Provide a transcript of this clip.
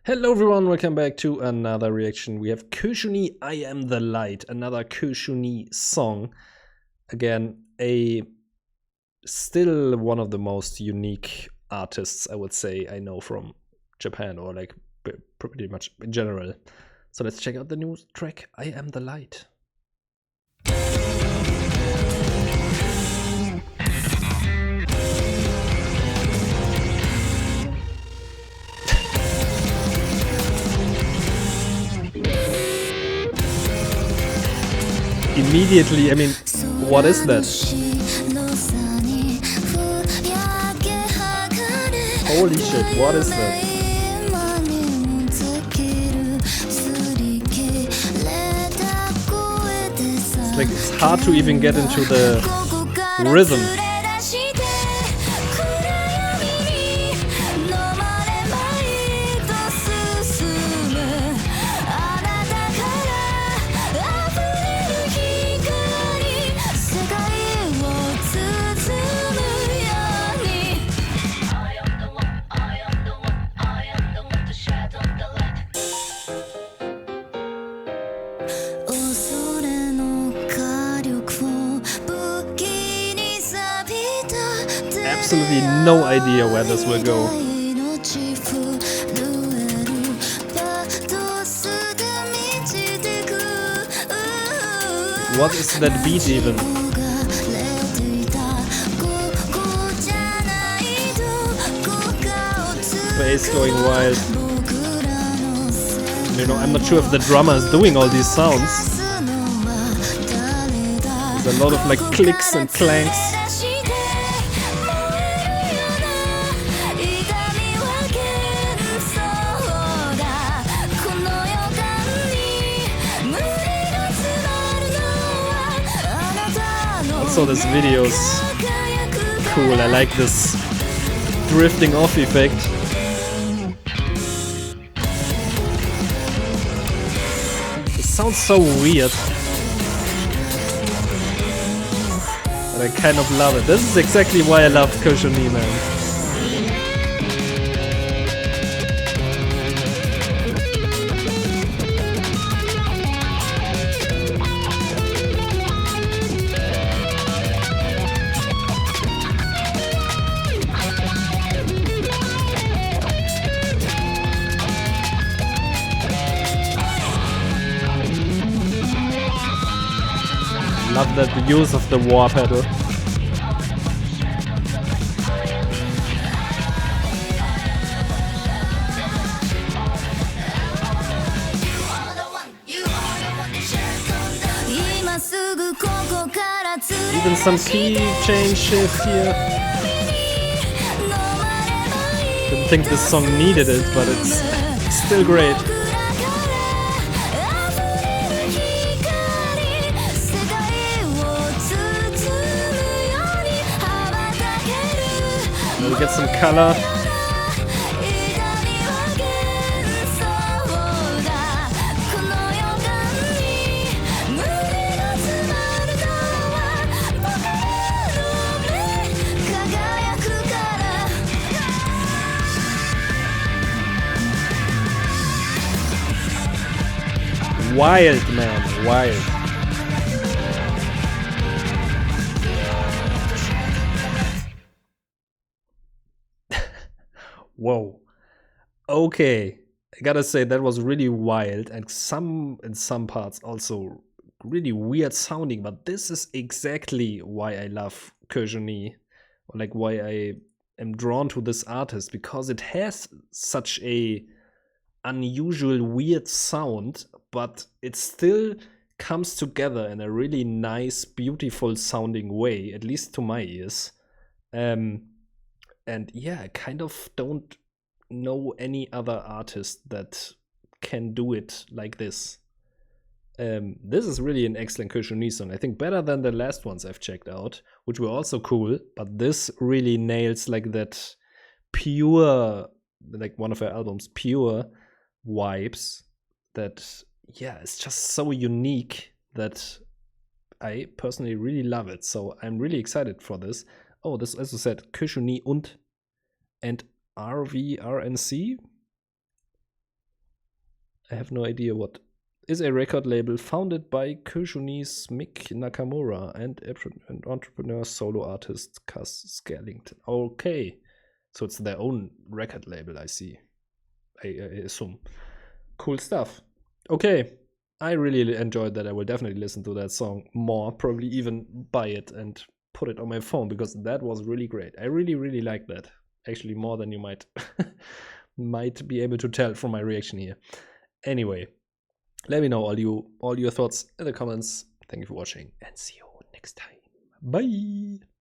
Hello everyone, welcome back to another reaction. We have Kushuni, I Am the Light, another Kushuni song. Again, still one of the most unique artists, I would say, I know from Japan, or like pretty much in general. So let's check out the new track, I Am the Light. Immediately, I mean, what is that? Holy shit, what is that? It's like it's hard to even get into the rhythm. Absolutely no idea where this will go. What is that beat even? Bass going wild. You know, I'm not sure if the drummer is doing all these sounds. There's a lot of like clicks and clanks. Also, this video is cool. I like this drifting off effect. It sounds so weird, but I kind of love it. This is exactly why I love Kushuni, man. Love that use of the war pedal. Even some key change shift here. Didn't think this song needed it, but it's still great. We get some color. Wild, man, wild. Whoa. Okay. I gotta say that was really wild, and in some parts also really weird sounding, but this is exactly why I love Kushuni, or like why I am drawn to this artist, because it has such a unusual weird sound, but it still comes together in a really nice, beautiful sounding way, at least to my ears. And yeah, I kind of don't know any other artist that can do it like this. This is really an excellent Kushuni song. I think better than the last ones I've checked out, which were also cool, but this really nails like that pure, like one of her albums, pure vibes that, yeah, it's just so unique that I personally really love it. So I'm really excited for this. Oh, this, as I said, Kushuni and RVRNC. I have no idea what is a record label founded by Kojuni's Mick Nakamura and entrepreneur solo artist Cass Skellington. Okay, so it's their own record label, I see. I assume. Cool stuff. Okay, I really enjoyed that. I will definitely listen to that song more, probably even buy it and put it on my phone because that was really great. I really, really like that. Actually, more than you might might be able to tell from my reaction here. Anyway, let me know all your thoughts in the comments. Thank you for watching and see you next time. Bye.